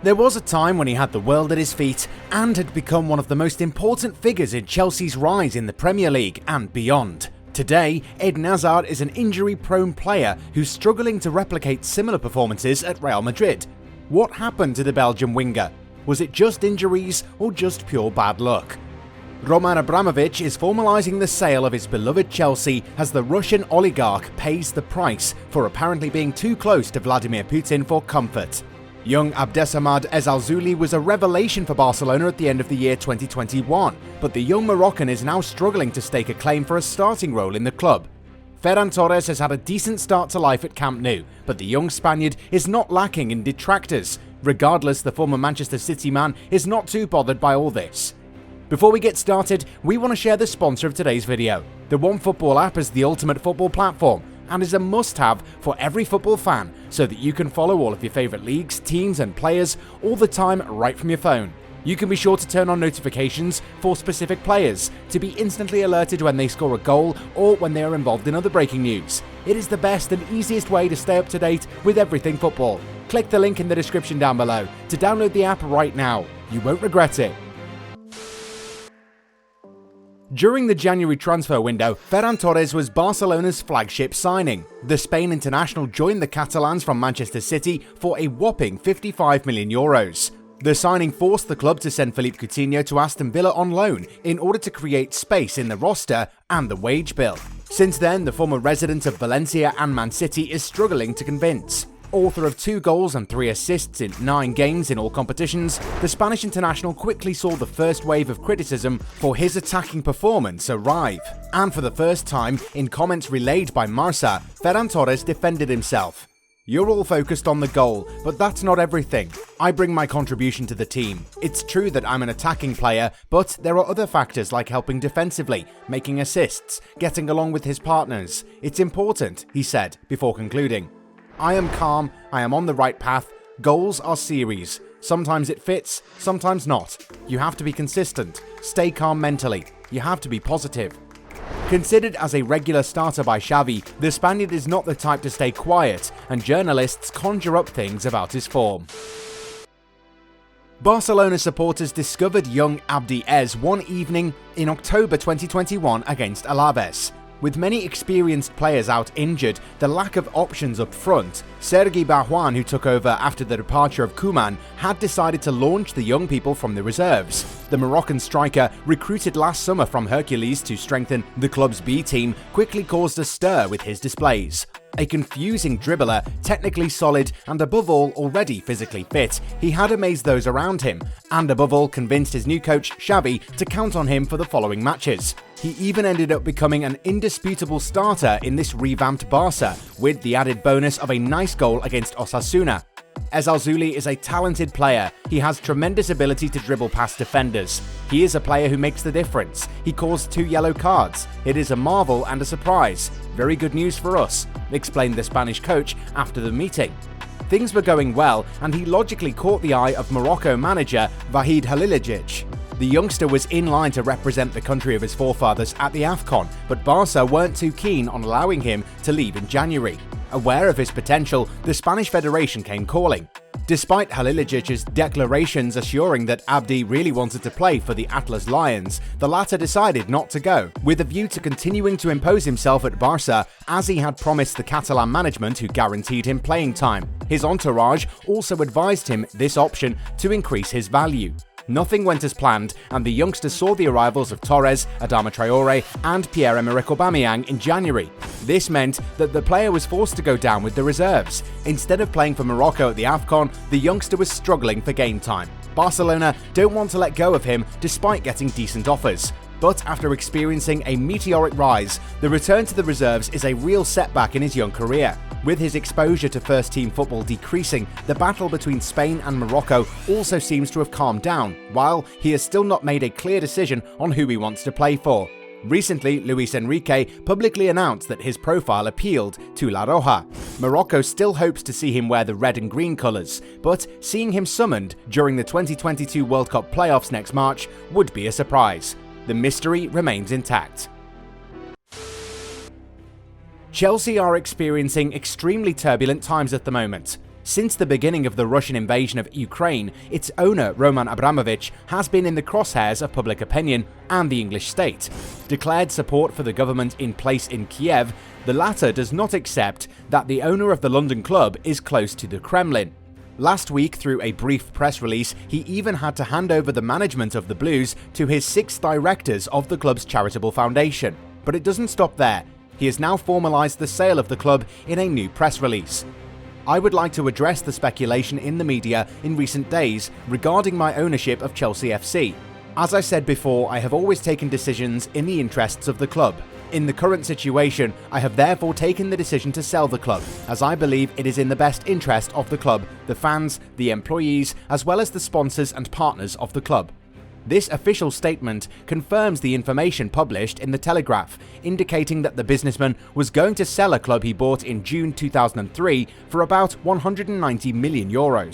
There was a time when he had the world at his feet and had become one of the most important figures in Chelsea's rise in the Premier League and beyond. Today, Eden Hazard is an injury-prone player who's struggling to replicate similar performances at Real Madrid. What happened to the Belgian winger? Was it just injuries or just pure bad luck? Roman Abramovich is formalising the sale of his beloved Chelsea as the Russian oligarch pays the price for apparently being too close to Vladimir Putin for comfort. Young Abde Ezzalzouli was a revelation for Barcelona at the end of the year 2021, but the young Moroccan is now struggling to stake a claim for a starting role in the club. Ferran Torres has had a decent start to life at Camp Nou, but the young Spaniard is not lacking in detractors. Regardless, the former Manchester City man is not too bothered by all this. Before we get started, we want to share the sponsor of today's video. The OneFootball app is the ultimate football platform and is a must-have for every football fan so that you can follow all of your favourite leagues, teams and players all the time right from your phone. You can be sure to turn on notifications for specific players to be instantly alerted when they score a goal or when they are involved in other breaking news. It is the best and easiest way to stay up to date with everything football. Click the link in the description down below to download the app right now. You won't regret it. During the January transfer window, Ferran Torres was Barcelona's flagship signing. The Spain international joined the Catalans from Manchester City for a whopping 55 million euros. The signing forced the club to send Philippe Coutinho to Aston Villa on loan in order to create space in the roster and the wage bill. Since then, the former resident of Valencia and Man City is struggling to convince. Author of 2 goals and 3 assists in 9 games in all competitions, the Spanish international quickly saw the first wave of criticism for his attacking performance arrive. And for the first time, in comments relayed by Marca, Ferran Torres defended himself. "You're all focused on the goal, but that's not everything. I bring my contribution to the team. It's true that I'm an attacking player, but there are other factors like helping defensively, making assists, getting along with his partners. It's important," he said, before concluding. "I am calm, I am on the right path. Goals are series. Sometimes it fits, sometimes not. You have to be consistent, stay calm mentally. You have to be positive." Considered as a regular starter by Xavi, the Spaniard is not the type to stay quiet, and journalists conjure up things about his form. Barcelona supporters discovered young Abde one evening in October 2021 against Alaves. With many experienced players out injured, the lack of options up front, Sergi Barjuan, who took over after the departure of Koeman, had decided to launch the young people from the reserves. The Moroccan striker, recruited last summer from Hercules to strengthen the club's B team, quickly caused a stir with his displays. A confusing dribbler, technically solid and above all already physically fit, he had amazed those around him, and above all convinced his new coach Xavi to count on him for the following matches. He even ended up becoming an indisputable starter in this revamped Barca, with the added bonus of a nice goal against Osasuna. Ezzalzouli is a talented player. He has tremendous ability to dribble past defenders. He is a player who makes the difference. He caused 2 yellow cards. It is a marvel and a surprise. Very good news for us, explained the Spanish coach after the meeting. Things were going well, and he logically caught the eye of Morocco manager Vahid Halilhodžić. The youngster was in line to represent the country of his forefathers at the AFCON, but Barca weren't too keen on allowing him to leave in January. Aware of his potential, the Spanish Federation came calling. Despite Halilhodžić's declarations assuring that Abde really wanted to play for the Atlas Lions, the latter decided not to go, with a view to continuing to impose himself at Barca as he had promised the Catalan management, who guaranteed him playing time. His entourage also advised him this option to increase his value. Nothing went as planned, and the youngster saw the arrivals of Torres, Adama Traore and Pierre-Emerick Aubameyang in January. This meant that the player was forced to go down with the reserves. Instead of playing for Morocco at the AFCON, the youngster was struggling for game time. Barcelona don't want to let go of him despite getting decent offers. But after experiencing a meteoric rise, the return to the reserves is a real setback in his young career. With his exposure to first-team football decreasing, the battle between Spain and Morocco also seems to have calmed down, while he has still not made a clear decision on who he wants to play for. Recently, Luis Enrique publicly announced that his profile appealed to La Roja. Morocco still hopes to see him wear the red and green colours, but seeing him summoned during the 2022 World Cup playoffs next March would be a surprise. The mystery remains intact. Chelsea are experiencing extremely turbulent times at the moment. Since the beginning of the Russian invasion of Ukraine, its owner, Roman Abramovich, has been in the crosshairs of public opinion and the English state. Declared support for the government in place in Kiev, the latter does not accept that the owner of the London club is close to the Kremlin. Last week, through a brief press release, he even had to hand over the management of the Blues to his 6 directors of the club's charitable foundation. But it doesn't stop there. He has now formalised the sale of the club in a new press release. I would like to address the speculation in the media in recent days regarding my ownership of Chelsea FC. As I said before, I have always taken decisions in the interests of the club. In the current situation, I have therefore taken the decision to sell the club, as I believe it is in the best interest of the club, the fans, the employees, as well as the sponsors and partners of the club. This official statement confirms the information published in the Telegraph, indicating that the businessman was going to sell a club he bought in June 2003 for about €190 million.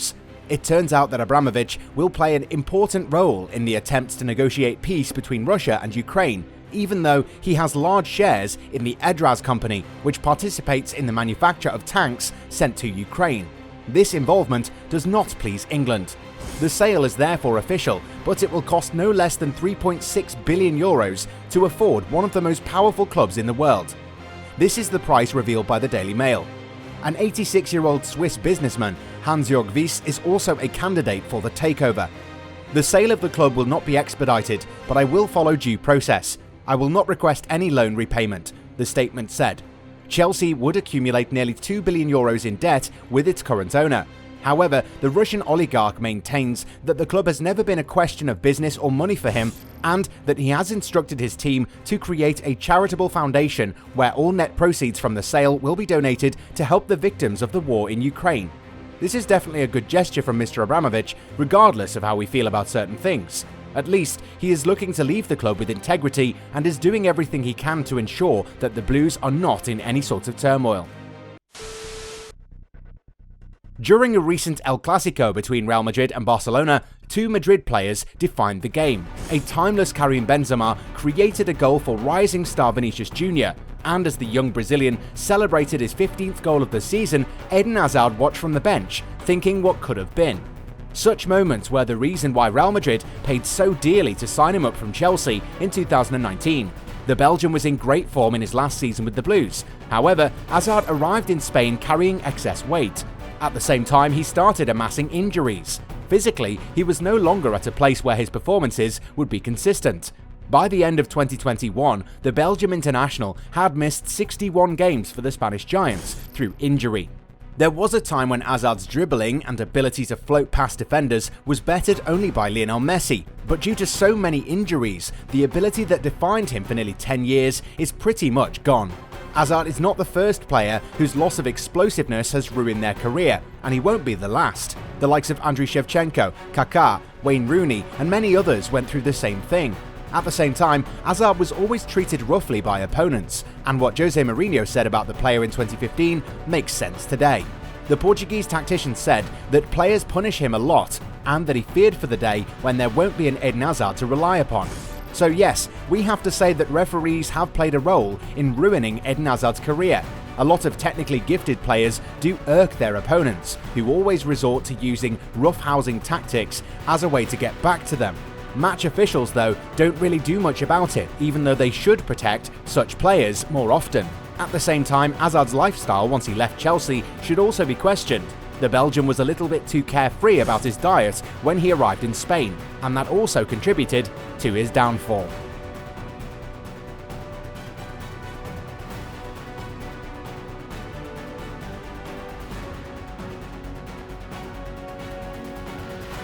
It turns out that Abramovich will play an important role in the attempts to negotiate peace between Russia and Ukraine, even though he has large shares in the Edraz company, which participates in the manufacture of tanks sent to Ukraine. This involvement does not please England. The sale is therefore official, but it will cost no less than €3.6 billion to afford one of the most powerful clubs in the world. This is the price revealed by the Daily Mail. An 86-year-old Swiss businessman, Hans-Jörg Wyss, is also a candidate for the takeover. The sale of the club will not be expedited, but I will follow due process. I will not request any loan repayment, the statement said. Chelsea would accumulate nearly €2 billion in debt with its current owner. However, the Russian oligarch maintains that the club has never been a question of business or money for him, and that he has instructed his team to create a charitable foundation where all net proceeds from the sale will be donated to help the victims of the war in Ukraine. This is definitely a good gesture from Mr. Abramovich, regardless of how we feel about certain things. At least, he is looking to leave the club with integrity and is doing everything he can to ensure that the Blues are not in any sort of turmoil. During a recent El Clasico between Real Madrid and Barcelona, 2 Madrid players defined the game. A timeless Karim Benzema created a goal for rising star Vinicius Jr., and as the young Brazilian celebrated his 15th goal of the season, Eden Hazard watched from the bench, thinking what could have been. Such moments were the reason why Real Madrid paid so dearly to sign him up from Chelsea in 2019. The Belgian was in great form in his last season with the Blues. However, Hazard arrived in Spain carrying excess weight. At the same time, he started amassing injuries. Physically, he was no longer at a place where his performances would be consistent. By the end of 2021, the Belgian international had missed 61 games for the Spanish Giants through injury. There was a time when Hazard's dribbling and ability to float past defenders was bettered only by Lionel Messi, but due to so many injuries, the ability that defined him for nearly 10 years is pretty much gone. Hazard is not the first player whose loss of explosiveness has ruined their career, and he won't be the last. The likes of Andriy Shevchenko, Kaká, Wayne Rooney, and many others went through the same thing. At the same time, Hazard was always treated roughly by opponents, and what Jose Mourinho said about the player in 2015 makes sense today. The Portuguese tactician said that players punish him a lot, and that he feared for the day when there won't be an Eden Hazard to rely upon. So yes, we have to say that referees have played a role in ruining Eden Hazard's career. A lot of technically gifted players do irk their opponents, who always resort to using roughhousing tactics as a way to get back to them. Match officials, though, don't really do much about it, even though they should protect such players more often. At the same time, Hazard's lifestyle once he left Chelsea should also be questioned. The Belgian was a little bit too carefree about his diet when he arrived in Spain, and that also contributed to his downfall.